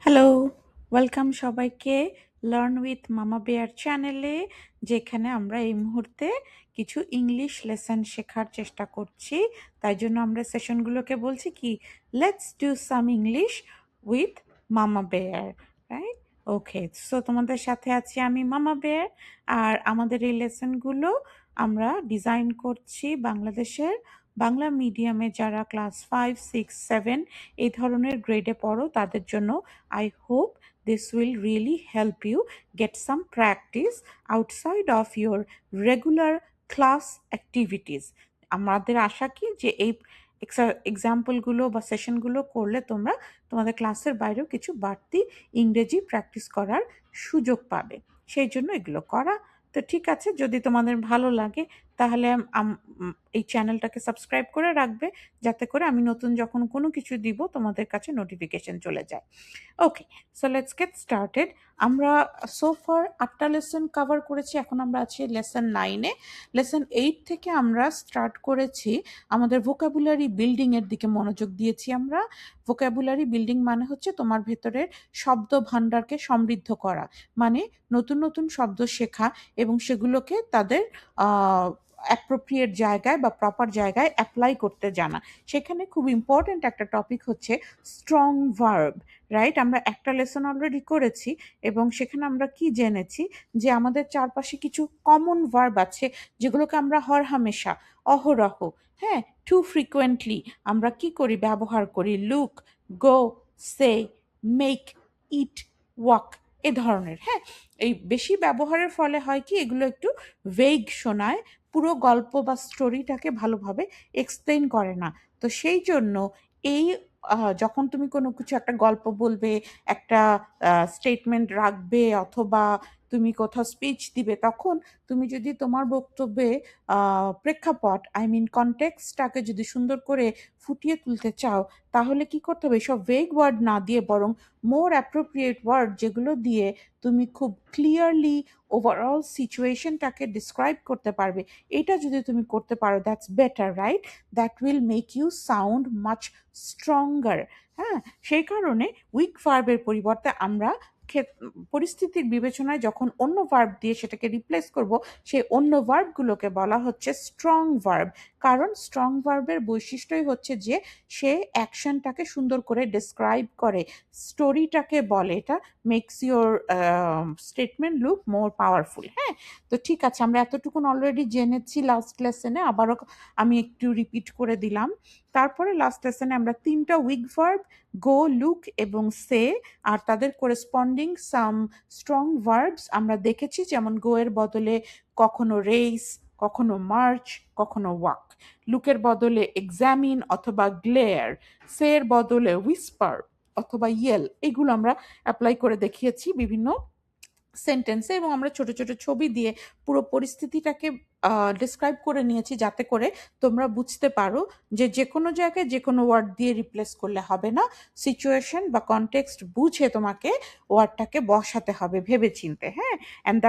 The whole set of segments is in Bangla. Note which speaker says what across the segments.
Speaker 1: হ্যালো, ওয়েলকাম সবাইকে লার্ন উইথ মামা বেয়ার চ্যানেলে, যেখানে আমরা এই মুহূর্তে কিছু ইংলিশ লেসন শেখার চেষ্টা করছি। তাই জন্য আমরা সেশনগুলোকে বলছি কি, let's do some English with মামা বেয়ার, রাইট? ওকে, সো তোমাদের সাথে আছি আমি মামা বেয়ার। আর আমাদের এই লেসনগুলো আমরা ডিজাইন করছি বাংলাদেশের বাংলা মিডিয়ামে যারা ক্লাস 5, 6, 7 এই ধরনের গ্রেডে পড়ো তাদের জন্য। I hope this will really help you get some practice outside of your regular class activities. আমাদের আশা কি যে এই এক্সাম্পলগুলো বা সেশনগুলো করলে তোমরা তোমাদের ক্লাসের বাইরেও কিছু বাড়তি ইংরেজি প্র্যাকটিস করার সুযোগ পাবে, সেই জন্য এগুলো করা। তো ঠিক আছে, যদি তোমাদের ভালো লাগে তাহলে এই চ্যানেলটাকে সাবস্ক্রাইব করে রাখবে, যাতে করে আমি নতুন যখন কোনো কিছু দিব তোমাদের কাছে নোটিফিকেশন চলে যায়। ওকে, সো লেটস গেট স্টার্টেড। আমরা সোফার 8টা লেসন কভার করেছি, এখন আমরা আছি লেসন 9-এ। লেসন 8 থেকে আমরা স্টার্ট করেছি আমাদের ভোকাবুলারি বিল্ডিংয়ের দিকে মনোযোগ দিয়েছি। আমরা ভোকাবুলারি বিল্ডিং মানে হচ্ছে তোমার ভেতরের শব্দ ভাণ্ডারকে সমৃদ্ধ করা, মানে নতুন নতুন শব্দ শেখা এবং সেগুলোকে তাদের অ্যাপ্রোপ্রিয়েট জায়গায় বা প্রপার জায়গায় অ্যাপ্লাই করতে জানা। সেখানে খুব ইম্পর্ট্যান্ট একটা টপিক হচ্ছে স্ট্রং ভার্ব, রাইট? আমরা একটা লেসন অলরেডি করেছি এবং সেখানে আমরা কি জেনেছি যে আমাদের চারপাশে কিছু কমন ভার্ব আছে যেগুলোকে আমরা হরহামেশা, অহরহ, হ্যাঁ, টু ফ্রিকোয়েন্টলি আমরা কি করি, ব্যবহার করি। লুক, গো, সে, মেক, ইট, ওয়াক, এ ধরনের। হ্যাঁ, এই বেশি ব্যবহারের ফলে হয় কি, এগুলো একটু ভেগ শোনায়, পুরো গল্প বা স্টোরিটাকে ভালোভাবে এক্সপ্লেন করে না। তো সেই জন্য এই যখন তুমি কোনো কিছু একটা গল্প বলবে, একটা স্টেটমেন্ট রাখবে অথবা তুমি কোথাও স্পিচ দিবে, তখন তুমি যদি তোমার বক্তব্যে প্রেক্ষাপট কনটেক্সটটাকে যদি সুন্দর করে ফুটিয়ে তুলতে চাও, তাহলে কি করতে হবে, সব ভেগ ওয়ার্ড না দিয়ে বরং মোর অ্যাপ্রোপ্রিয়েট ওয়ার্ড যেগুলো দিয়ে তুমি খুব ক্লিয়ারলি ওভারঅল সিচুয়েশনটাকে ডিসক্রাইব করতে পারবে, এটা যদি তুমি করতে পারো, that's better, right? That will make you sound much stronger. হ্যাঁ, সেই কারণে উইক ভার্বের পরিবর্তে আমরা পরিস্থিতির বিবেচনায় যখন অন্য ভার্ব দিয়ে সেটাকে রিপ্লেস করব, সেই অন্য ভার্বগুলোকে বলা হচ্ছে স্ট্রং ভার্ব। কারণ স্ট্রং ভার্বের বৈশিষ্ট্যই হচ্ছে যে সে অ্যাকশনটাকে সুন্দর করে ডিসক্রাইব করে, স্টোরিটাকে বলে, এটা makes your statement look more powerful. হ্যাঁ, তো ঠিক আছে, আমরা এতটুকুন অলরেডি জেনেছি লাস্ট লেসনে, আবারও আমি একটু রিপিট করে দিলাম। তারপরে লাস্ট লেসনে আমরা 3টা উইক ভার্ব, গো, লুক এবং সে, আর তাদের করেসপন্ডিং সাম স্ট্রং ভার্বস আমরা দেখেছি, যেমন গো এর বদলে কখনো রেস, কখনো মার্চ, কখনো ওয়াক। লুকের বদলে এক্সামিন অথবা গ্লেয়ার, সে এর বদলে হুইসপার অথবা ইয়েল। এগুলো আমরা অ্যাপ্লাই করে দেখিয়েছি বিভিন্ন সেন্টেন্সে, এবং আমরা ছোট ছোট ছবি দিয়ে পুরো পরিস্থিতিটাকে ডিসক্রাইব করে নিয়েছি, যাতে করে তোমরা বুঝতে পারো যে যে কোনো জায়গায় যে কোনো ওয়ার্ড দিয়ে রিপ্লেস করলে হবে না, সিচুয়েশন বা কনটেক্সট বুঝে তোমাকে ওয়ার্ডটাকে বসাতে হবে ভেবে চিনতে। হ্যাঁ, and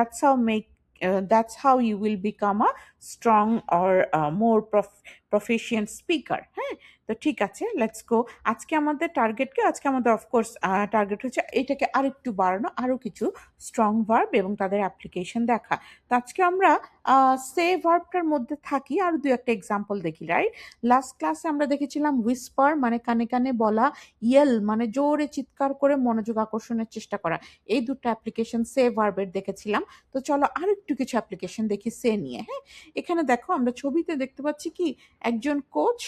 Speaker 1: that's how you will become a strong or more proficient speaker. হ্যাঁ, তো ঠিক আছে, লেটস গো। আজকে আমাদের অফকোর্স টার্গেট হচ্ছে এটাকে আরেকটু বাড়ানো, আরও কিছু স্ট্রং ভার্ব এবং তাদের অ্যাপ্লিকেশন দেখা। তো আজকে আমরা সে ভার্বটার মধ্যে থাকি আর দু একটা এক্সাম্পল দেখি, রাইট? লাস্ট ক্লাসে আমরা দেখেছিলাম হুইসপার মানে কানে কানে বলা, ইয়েল মানে জোরে চিৎকার করে মনোযোগ আকর্ষণের চেষ্টা করা। এই দুটো অ্যাপ্লিকেশন সে ভার্বের দেখেছিলাম। তো চলো আর একটু কিছু অ্যাপ্লিকেশন দেখি সে নিয়ে। হ্যাঁ, এখানে দেখো, আমরা ছবিতে দেখতে পাচ্ছি কি, একজন কোচ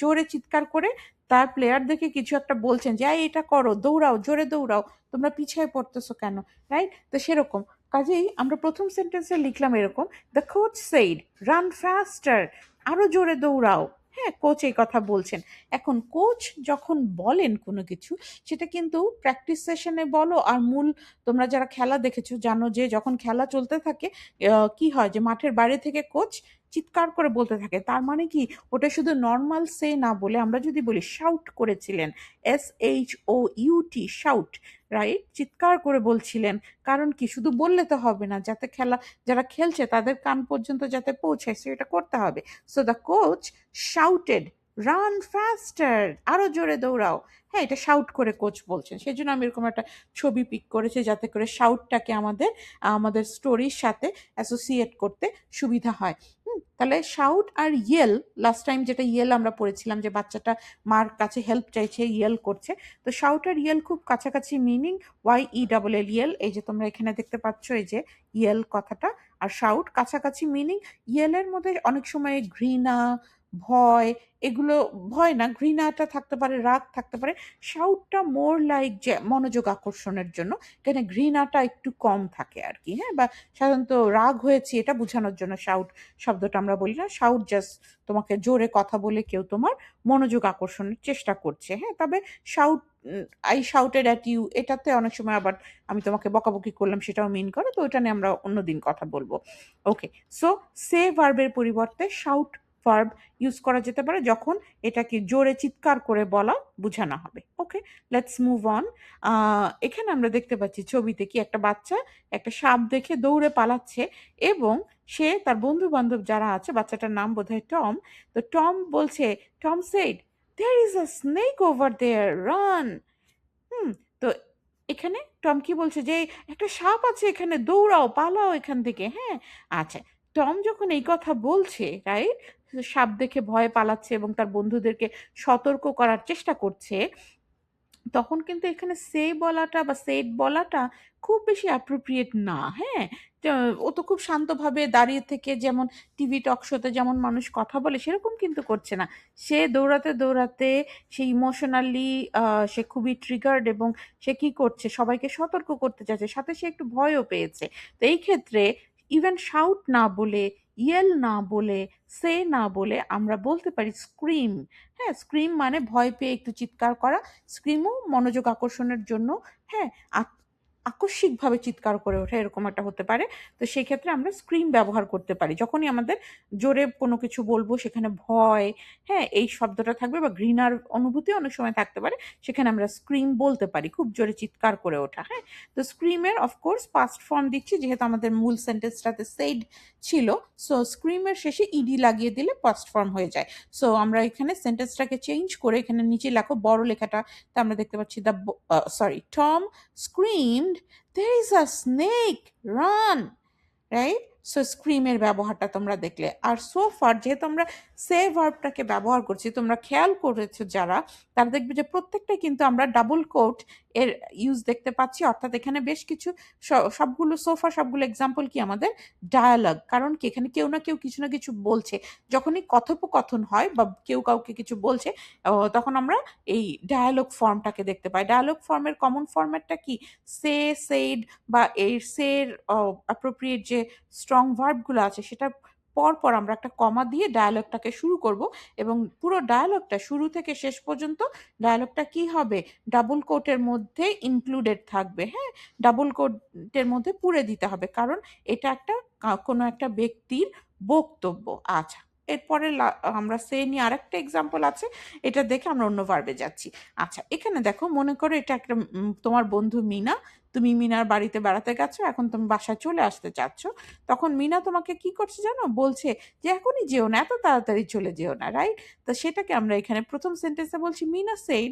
Speaker 1: জোরে চিৎকার করে তার প্লেয়ার দেখে কিছু একটা বলছেন যে এটা করো, দৌড়াও, জোরে দৌড়াও, তোমরা পিছিয়ে পড়তেছো কেন, রাইট? তো সেরকম কাজেই আমরা প্রথম সেন্টেন্সে লিখলাম এরকম, দ্য কোচ সেইড রান ফাস্টার, আরো জোরে দৌড়াও। হ্যাঁ, কোচ এই কথা বলছেন। এখন কোচ যখন বলেন কোনো কিছু, সেটা কিন্তু প্র্যাকটিস সেশনে বলো আর মূল, তোমরা যারা খেলা দেখেছো জানো যে যখন খেলা চলতে থাকে কি হয়, যে মাঠের বাইরে থেকে কোচ চিৎকার করে বলতে থাকে, তার মানে কি, ওটা শুধু নর্মাল সে না বলে আমরা যদি বলি শাউট করেছিলেন, SHOUT, শাউট, রাইট? চিৎকার করে বলছিলেন। কারণ কি, শুধু বললে তো হবে না, যাতে যারা খেলছে তাদের কান পর্যন্ত যাতে পৌঁছায় সেটা করতে হবে। So the coach shouted run ফাস্টার, আরো জোরে দৌড়াও। হ্যাঁ, এটা শাউট করে কোচ বলছেন, সেই জন্য আমি এরকম একটা ছবি পিক করেছি যাতে করে শাউটটাকে আমাদের স্টোরির সাথে অ্যাসোসিয়েট করতে সুবিধা হয়। তাহলে শাউট আর ইয়েল, লাস্ট টাইম যেটা ইয়েল আমরা পড়েছিলাম যে বাচ্চাটা মার কাছে হেল্প চাইছে, ইয়েল করছে। তো শাউট আর ইয়েল খুব কাছাকাছি মিনিং, YELL ইয়েল, এই যে তোমরা এখানে দেখতে পাচ্ছ এই যে ইয়েল কথাটা, আর শাউট কাছাকাছি মিনিং। ইয়েলের মধ্যে অনেক সময় ঘৃণা, ভয়, এগুলো, ভয় না, ঘৃণাটা থাকতে পারে, রাগ থাকতে পারে। শাউটটা মোর লাইক যে মনোযোগ আকর্ষণের জন্য, এখানে ঘৃণাটা একটু কম থাকে আর কি। হ্যাঁ, বা সাধারণত রাগ হয়েছে এটা বোঝানোর জন্য শাউট শব্দটা আমরা বলি না। শাউট জাস্ট তোমাকে জোরে কথা বলে কেউ তোমার মনোযোগ আকর্ষণের চেষ্টা করছে। হ্যাঁ, তবে shout, I shouted at you, এটাতে অনেক সময় আবার আমি তোমাকে বকাবকি করলাম সেটাও মিন করে, তো ওটা নিয়ে আমরা অন্যদিন কথা বলবো। ওকে, সো সে ভার্বের পরিবর্তে শাউট ভার্ব ইউজ করা যেতে পারে যখন এটাকে জোরে চিৎকার করে বলা বোঝানো হবে। ওকে, লেটস মুভ অন। এখানে আমরা দেখতে পাচ্ছি ছবিতে কি একটা বাচ্চা একটা সাপ দেখে দৌড়ে পালাচ্ছে, এবং সে তার বন্ধু বান্ধব যারা আছে, বাচ্চাটার নাম বোধহয় টম, তো টম বলছে, Tom said, there is a snake over there, run. হুম, তো এখানে টম কি বলছে যে একটা সাপ আছে এখানে, দৌড়াও, পালাও এখান থেকে। হ্যাঁ, আচ্ছা, টম যখন এই কথা বলছে, রাইট, সাপ দেখে ভয় পালাচ্ছে এবং তার বন্ধুদেরকে সতর্ক করার চেষ্টা করছে, তখন কিন্তু এখানে সে বলাটা বা সেড বলাটা খুব বেশি অ্যাপ্রোপ্রিয়েট না। হ্যাঁ, তো ও তো খুব শান্তভাবে দাঁড়িয়ে থেকে যেমন টিভি টক শোতে যেমন মানুষ কথা বলে সেরকম কিন্তু করছে না। সে দৌড়াতে দৌড়াতে, সে ইমোশনালি, সে খুবই ট্রিগার্ড, এবং সে কি করছে, সবাইকে সতর্ক করতে চাচ্ছে, সাথে সে একটু ভয়ও পেয়েছে। তো এই ক্ষেত্রে ইভেন শাউট না বলে, ইয়েল না বলে, সে না বলে আমরা বলতে পারি স্ক্রিম। হ্যাঁ, স্ক্রিম মানে ভয় পেয়ে একটু চিৎকার করা। স্ক্রিমও মনোযোগ আকর্ষণের জন্য, হ্যাঁ, আকস্মিকভাবে চিৎকার করে ওঠা, এরকম একটা হতে পারে। তো সেই ক্ষেত্রে আমরা স্ক্রিম ব্যবহার করতে পারি যখনই আমাদের জোরে কোনো কিছু বলবো, সেখানে ভয়, হ্যাঁ, এই শব্দটা থাকবে, বা ঘৃণার অনুভূতি অনেক সময় থাকতে পারে, সেখানে আমরা স্ক্রিম বলতে পারি, খুব জোরে চিৎকার করে ওঠা। হ্যাঁ, তো স্ক্রিমের অফকোর্স পাস্ট ফর্ম দিচ্ছি যেহেতু আমাদের মূল সেন্টেন্সটাতে সেইড ছিল, সো স্ক্রিমের শেষে ইডি লাগিয়ে দিলে পাস্ট ফর্ম হয়ে যায়। সো আমরা এখানে সেন্টেন্সটাকে চেঞ্জ করে এখানে নিচে লেখো বড় লেখাটা, তা আমরা দেখতে পাচ্ছি Tom screamed, there is a snake, run, right? So স্ক্রিমের ব্যবহারটা তোমরা দেখলে। আর সো ফার যেহেতু আমরা সে ভার্বটাকে ব্যবহার করছি, তোমরা খেয়াল করেছো যারা, তারা দেখবে যে প্রত্যেকটাই কিন্তু আমরা ডাবল কোট এর ইউজ দেখতে পাচ্ছি, অর্থাৎ এখানে বেশ কিছু সবগুলো সোফা, সবগুলো এক্সাম্পল কি আমাদের ডায়ালগ, কারণ কি এখানে কেউ না কেউ কিছু না কিছু বলছে। যখনই কথোপকথন হয় বা কেউ কাউকে কিছু বলছে, তখন আমরা এই ডায়ালগ ফর্মটাকে দেখতে পাই। ডায়ালগ ফর্মের কমন ফর্ম্যাটটা কি, সে, সেইড, বা এর সের অ্যাপ্রোপ্রিয়েট যে স্ট্রং ভার্বগুলো আছে সেটার পর আমরা একটা কমা দিয়ে ডায়ালগটাকে শুরু করব, এবং পুরো ডায়ালগটা শুরু থেকে শেষ পর্যন্ত ডায়ালগটা কি হবে, ডাবল কোটের মধ্যে ইনক্লুডেড থাকবে। হ্যাঁ, ডাবল কোটের মধ্যে পুরে দিতে হবে, কারণ এটা একটা কোনো একটা ব্যক্তির বক্তব্য। আচ্ছা, এরপরে আমরা সে নিয়ে আরেকটা এক্সাম্পল আছে, এটা দেখে আমরা অন্য ভার্বে যাচ্ছি। আচ্ছা, এখানে দেখো, মনে করো এটা একটা তোমার বন্ধু মিনা, তুমি মিনার বাড়িতে বেড়াতে গেছো, এখন তুমি বাসায় চলে আসতে চাচ্ছ, তখন মিনা তোমাকে কি করছে জানো, বলছে যে এখনই যেও না, এত তাড়াতাড়ি চলে যেও না, রাইট? তো সেটাকে আমরা এখানে প্রথম সেন্টেন্সে বলছি, Meena said,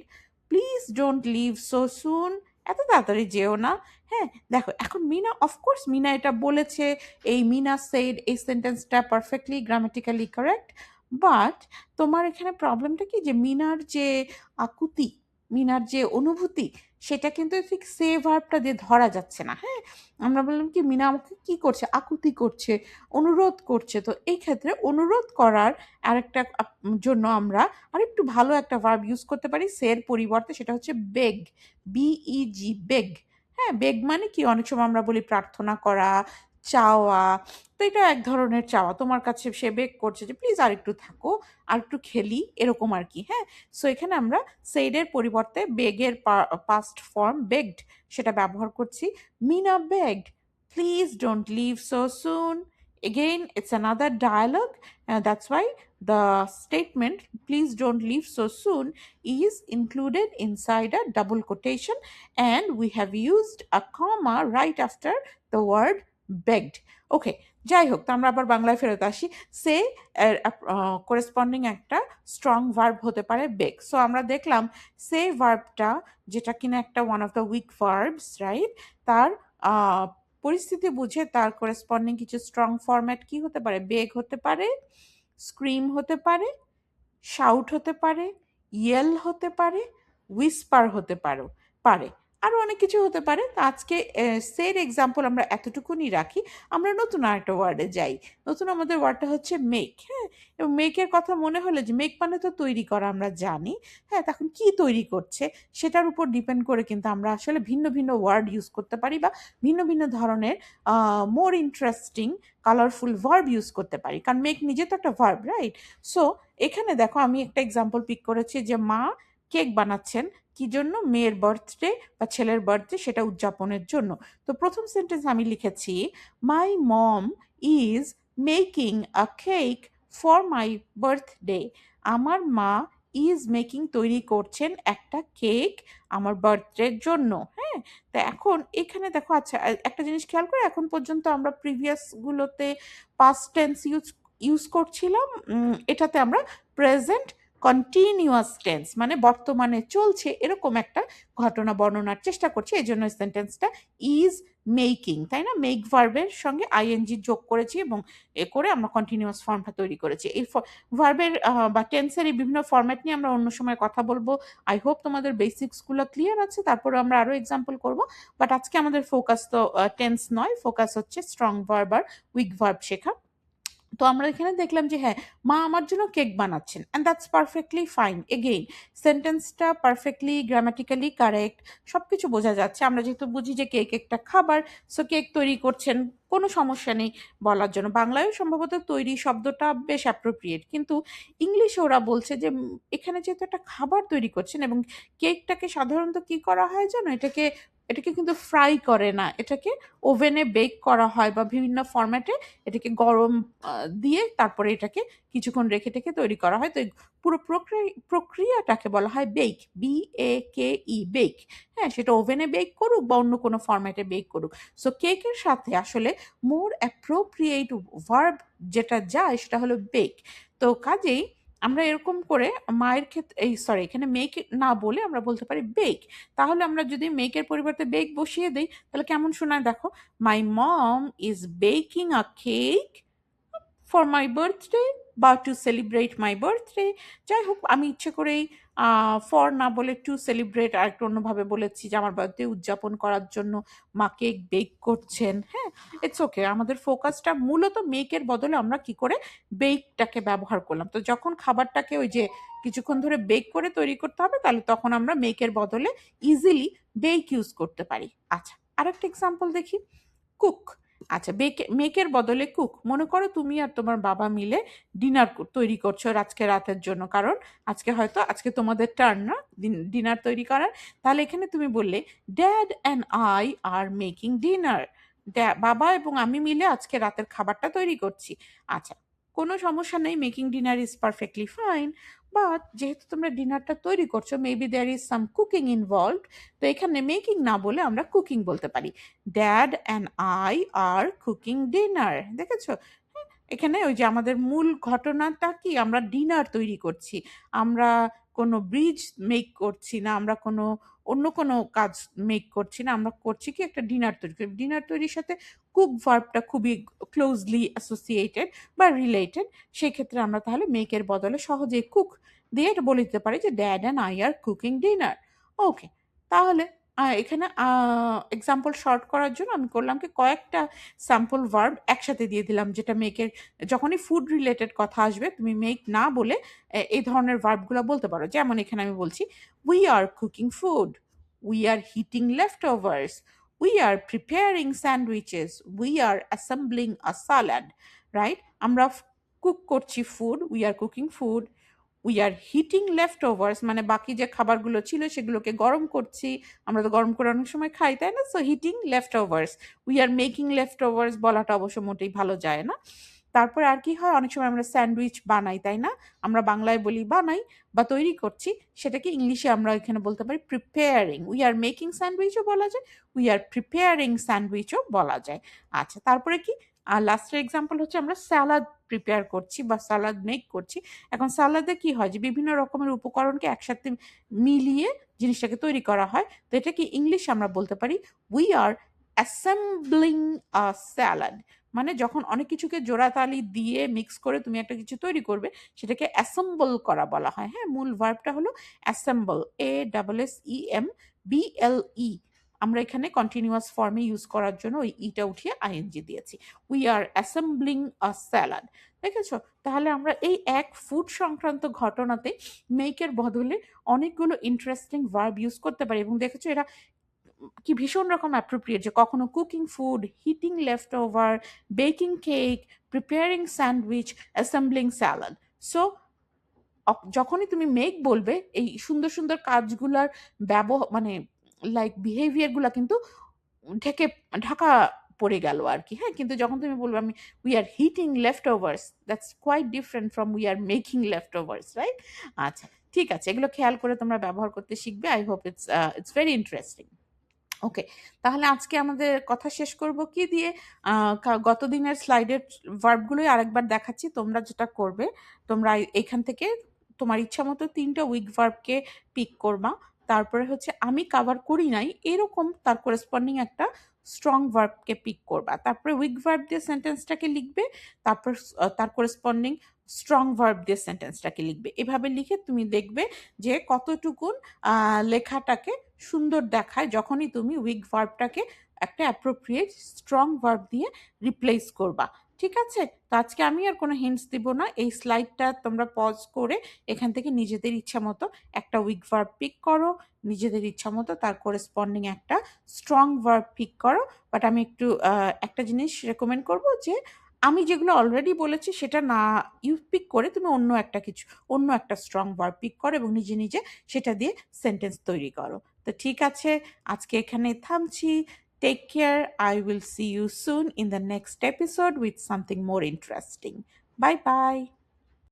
Speaker 1: please don't leave so soon, এত তাড়াতাড়ি যেও না। হ্যাঁ, দেখো এখন মিনা, অফকোর্স মিনা এটা বলেছে, এই মিনা সেইড এই সেন্টেন্সটা পারফেক্টলি গ্রামাটিক্যালি কারেক্ট, বাট তোমার এখানে প্রবলেমটা কি, যে মিনার যে আকুতি, মিনার যে অনুভূতি, সেটা কিন্তু ঠিক সে ভার্বটা দিয়ে ধরা যাচ্ছে না। হ্যাঁ, আমরা বললাম কি মিনা আমাকে কি করছে, আকুতি করছে, অনুরোধ করছে। তো এই ক্ষেত্রে অনুরোধ করার আরেকটা জন্য আমরা আরেকটু ভালো একটা ভার্ব ইউজ করতে পারি সের পরিবর্তে, সেটা হচ্ছে বেগ, BEG, বেগ। হ্যাঁ, বেগ মানে কি, অনেক সময় আমরা বলি প্রার্থনা করা, চাওয়া। তো এটা এক ধরনের চাওয়া, তোমার কাছে সে বেগ করছে যে প্লিজ আর একটু থাকো, আর একটু খেলি, এরকম আর কি। হ্যাঁ, সো এখানে আমরা সেইডের পরিবর্তে বেগের পাস্ট ফর্ম বেগড সেটা ব্যবহার করছি। Meena begged, please don't leave so soon. Again, it's another dialogue. That's why the statement, please don't leave so soon, is included inside a double quotation, and we have used a comma right after the word begged. Okay, যাই হোক, তো আমরা আবার বাংলায় ফেরত আসি। সে এর করেসপন্ডিং একটা স্ট্রং ভার্ব হতে পারে বেগ। সো আমরা দেখলাম সে ভার্বটা, যেটা কিনা একটা one of the weak verbs, right, তার পরিস্থিতি বুঝে তার করেসপন্ডিং কিছু স্ট্রং ফরম্যাট কি হতে পারে? বেগ হতে পারে, স্ক্রিম হতে পারে, শাউট হতে পারে, ইয়েল হতে পারে, হুইসপার হতে পারে, আরও অনেক কিছু হতে পারে। তো আজকে সের এক্সাম্পল আমরা এতটুকুনি রাখি। আমরা নতুন আরেকটা ওয়ার্ডে যাই। নতুন আমাদের ওয়ার্ডটা হচ্ছে মেক। হ্যাঁ, এবং মেকের কথা মনে হলে যে মেক মানে তো তৈরি করা, আমরা জানি। হ্যাঁ, তখন কি তৈরি করছে সেটার উপর ডিপেন্ড করে কিন্তু আমরা আসলে ভিন্ন ভিন্ন ওয়ার্ড ইউজ করতে পারি, বা ভিন্ন ভিন্ন ধরনের more interesting colourful verb use করতে পারি, কারণ মেক নিজে তো একটা ভার্ব, রাইট? সো এখানে দেখো আমি একটা এক্সাম্পল পিক করেছি যে মা কেক বানাচ্ছেন কি জন্য? মেয়ের বার্থডে বা ছেলের বার্থডে সেটা উদযাপনের জন্য। তো প্রথম সেন্টেন্স আমি লিখেছি, my mom is making a cake for my birthday. আমার মা ইজ মেকিং তৈরি করছেন একটা কেক আমার বার্থডের জন্য। হ্যাঁ, তো এখন এখানে দেখো, আচ্ছা একটা জিনিস খেয়াল করে, এখন পর্যন্ত আমরা প্রিভিয়াসগুলোতে পাস্ট টেন্স ইউজ করছিলাম, এটাতে আমরা প্রেজেন্ট কন্টিনিউয়াস টেন্স মানে বর্তমানে চলছে এরকম একটা ঘটনা বর্ণনার চেষ্টা করছি। এই জন্য সেন্টেন্সটা ইজ মেকিং, তাই না? মেক ভার্বের সঙ্গে আইএনজি যোগ করেছি এবং এ করে আমরা কন্টিনিউয়াস ফর্মটা তৈরি করেছি। এই ভার্বের বা টেন্সের এই বিভিন্ন ফরম্যাট নিয়ে আমরা অন্য সময় কথা বলবো। আই হোপ তোমাদের বেসিক্সগুলো ক্লিয়ার আছে, তারপরে আমরা আরও এক্সাম্পল করব। বাট আজকে আমাদের ফোকাস তো টেন্স নয়, ফোকাস হচ্ছে স্ট্রং ভার্ব আর উইক ভার্ব শেখা। তো আমরা এখানে দেখলাম যে হ্যাঁ, মা আমার জন্য কেক বানাচ্ছেন, and that's perfectly fine. Again সেন্টেন্সটা পারফেক্টলি গ্রামাটিক্যালি কারেক্ট, সব কিছু বোঝা যাচ্ছে। আমরা যেহেতু বুঝি যে কেক একটা খাবার, সো কেক তৈরি করছেন, কোনো সমস্যা নেই বলার জন্য। বাংলায়ও সম্ভবত তৈরি শব্দটা বেশ অ্যাপ্রোপ্রিয়েট, কিন্তু ইংলিশে ওরা বলছে যে এখানে যেহেতু একটা খাবার তৈরি করছেন, এবং কেকটাকে সাধারণত কি করা হয় জানো? এটাকে এটাকে কিন্তু ফ্রাই করে না, এটাকে ওভেনে বেক করা হয় বা বিভিন্ন ফরম্যাটে এটাকে গরম দিয়ে তারপরে এটাকে কিছুক্ষণ রেখে টেখে তৈরি করা হয়। তো এই পুরো প্রক্রিয়াটাকে বলা হয় বেক, BAKE, বেক। হ্যাঁ, সেটা ওভেনে বেক করুক বা অন্য কোনো ফরম্যাটে বেক করুক। সো কেকের সাথে আসলে মোর অ্যাপ্রোপ্রিয়েট ভার্ব যেটা যায় সেটা হলো বেক। তো কাজেই আমরা এরকম করে মায়ের ক্ষেত্রে, এখানে মেক না বলে আমরা বলতে পারি বেক। তাহলে আমরা যদি মেকের পরিবর্তে বেক বসিয়ে দিই তাহলে কেমন শোনায় দেখো? My mom is baking a cake for my birthday বা টু সেলিব্রেট মাই বার্থডে। যাই হোক, আমি ইচ্ছে করেই ফর না বলে টু সেলিব্রেট আর একটু অন্যভাবে বলেছি যে আমার বার্থডে উদযাপন করার জন্য মা কেক বেক করছেন। হ্যাঁ, ইটস ওকে। আমাদের ফোকাসটা মূলত মেকের বদলে আমরা কি করে বেকটাকে ব্যবহার করলাম। তো যখন খাবারটাকে ওই যে কিছুক্ষণ ধরে বেক করে তৈরি করতে হবে, তাহলে তখন আমরা মেকের বদলে ইজিলি বেক ইউজ করতে পারি। আচ্ছা, আরেকটা এক্সাম্পল দেখি। কুক। আচ্ছা, মেকের বদলে কুক। মনে করো তুমি আর তোমার বাবা মিলে ডিনার তৈরি করছো আজকে রাতের জন্য, কারণ আজকে তোমাদের টার্ন না ডিনার তৈরি করার। তাহলে এখানে তুমি বললে dad and I are making dinner. বাবা এবং আমি মিলে আজকে রাতের খাবারটা তৈরি করছি। আচ্ছা, কোনো সমস্যা নেই, making dinner is perfectly fine. But যেহেতু তোমরা ডিনারটা তৈরি করছো, maybe there is some cooking involved. তো এখানে মেকিং না বলে আমরা কুকিং বলতে পারি। Dad and I are cooking dinner. দেখেছো? হ্যাঁ, এখানে ওই যে আমাদের মূল ঘটনাটা কি, আমরা ডিনার তৈরি করছি, আমরা কোনো ব্রিজ মেক করছি না, আমরা কোনো অন্য কোনো কাজ মেক করছি না, আমরা করছি কি একটা ডিনার তৈরি করি। ডিনার তৈরির সাথে কুক ভার্বটা খুবই ক্লোজলি অ্যাসোসিয়েটেড বা রিলেটেড। সেই ক্ষেত্রে আমরা তাহলে মেকের বদলে সহজেই কুক দিয়ে এটা বলে দিতে পারি যে dad and I are cooking dinner. Okay, তাহলে এখানে এক্সাম্পল শর্ট করার জন্য আমি করলাম কি, কয়েকটা স্যাম্পল ভার্ব একসাথে দিয়ে দিলাম, যেটা মেকের, যখনই ফুড রিলেটেড কথা আসবে তুমি মেক না বলে এই ধরনের ভার্বগুলো বলতে পারো। যেমন এখানে আমি বলছি, we are cooking food, we are heating leftovers, we are preparing sandwiches, we are assembling a salad. Right, আমরা কুক করছি food, we are cooking food. We are heating leftovers মানে বাকি যে খাবারগুলো ছিল সেগুলোকে গরম করছি, আমরা তো গরম করে অনেক সময় খাই, তাই না? So heating leftovers. We are making leftovers বলাটা অবশ্য মোটেই ভালো যায় না। তারপরে আর কি হয়, অনেক সময় আমরা স্যান্ডউইচ বানাই, তাই না? আমরা বাংলায় বলি বানাই বা তৈরি করছি, সেটাকে ইংলিশে আমরা এখানে বলতে পারি প্রিপেয়ারিং। উই আর মেকিং স্যান্ডউইচও বলা যায়, উই আর প্রিপেয়ারিং স্যান্ডউইচও বলা যায়। আচ্ছা, তারপরে কি লাস্টের এক্সাম্পল হচ্ছে আমরা স্যালাড প্রিপেয়ার করছি বা স্যালাড মেক করছি। এখন স্যালাডে কি হয় যে বিভিন্ন রকমের উপকরণকে একসাথে মিলিয়ে জিনিসটাকে তৈরি করা হয়। তো এটা কি ইংলিশে আমরা বলতে পারি we are assembling a salad. মানে যখন অনেক কিছুকে জোড়াতালি দিয়ে মিক্স করে তুমি একটা কিছু তৈরি করবে, সেটাকে অ্যাসেম্বল করা বলা হয়। হ্যাঁ, মূল ভার্বটা হলো অ্যাসেম্বল, ASSEMBLE। আমরা এখানে কন্টিনিউয়াস ফর্মে ইউজ করার জন্য ওই ইটা উঠিয়ে আইএনজি দিয়েছি। We are assembling a salad. দেখেছো? তাহলে আমরা এই এক ফুড সংক্রান্ত ঘটনাতে মেকের বদলে অনেকগুলো ইন্টারেস্টিং ভার্ব ইউজ করতে পারি, এবং দেখেছো এরা কি ভীষণ রকম অ্যাপ্রোপ্রিয়েট, যে কখনো cooking food, heating leftover, baking cake, preparing sandwich, assembling salad. So যখনই তুমি মেক বলবে, এই সুন্দর সুন্দর কাজগুলার মানে লাইক বিহেভিয়ারগুলা কিন্তু ঢেকে ঢাকা পড়ে গেল আর কি। হ্যাঁ, কিন্তু যখন তুমি বলবে আমি we are heating leftovers, that's quite different from we are making leftovers, right? আচ্ছা, ঠিক আছে, এগুলো খেয়াল করে তোমরা ব্যবহার করতে শিখবে। I hope it's very interesting. Okay, তাহলে আজকে আমাদের কথা শেষ করব কি দিয়ে? গত দিনের স্লাইডের ভার্বগুলোই আরেকবার দেখাচ্ছি। তোমরা যেটা করবে, তোমরা এখান থেকে তোমার ইচ্ছা মতো ৩টা উইক ভার্বকে পিক করবা। তারপরে হচ্ছে আমি কাভার করি নাই এরকম তার করেসপন্ডিং একটা স্ট্রং ভার্বকে পিক করবা। তারপরে উইক ভার্ব দিয়ে সেন্টেন্সটাকে লিখবে, তারপর তার করেসপন্ডিং স্ট্রং ভার্ব দিয়ে সেন্টেন্সটাকে লিখবে। এভাবে লিখে তুমি দেখবে যে কতটুকুন লেখাটাকে সুন্দর দেখায় যখনই তুমি উইক ভার্বটাকে একটা অ্যাপ্রোপ্রিয়েট স্ট্রং ভার্ব দিয়ে রিপ্লেস করবা। ঠিক আছে? তো আজকে আমি আর কোনো হিন্টস দিব না। এই স্লাইডটা তোমরা পজ করে এখান থেকে নিজেদের ইচ্ছা মতো একটা উইক ভার্ব পিক করো, নিজেদের ইচ্ছা মতো তার করেসপন্ডিং একটা স্ট্রং ভার্ব পিক করো। বাট আমি একটু একটা জিনিস রেকমেন্ড করব, যে আমি যেগুলো অলরেডি বলেছি সেটা না পিক করে তুমি অন্য একটা স্ট্রং ভার্ব পিক করো এবং নিজে নিজে সেটা দিয়ে সেন্টেন্স তৈরি করো। তো ঠিক আছে, আজকে এখানে থামছি। Take care. I will see you soon in the next episode with something more interesting. Bye bye.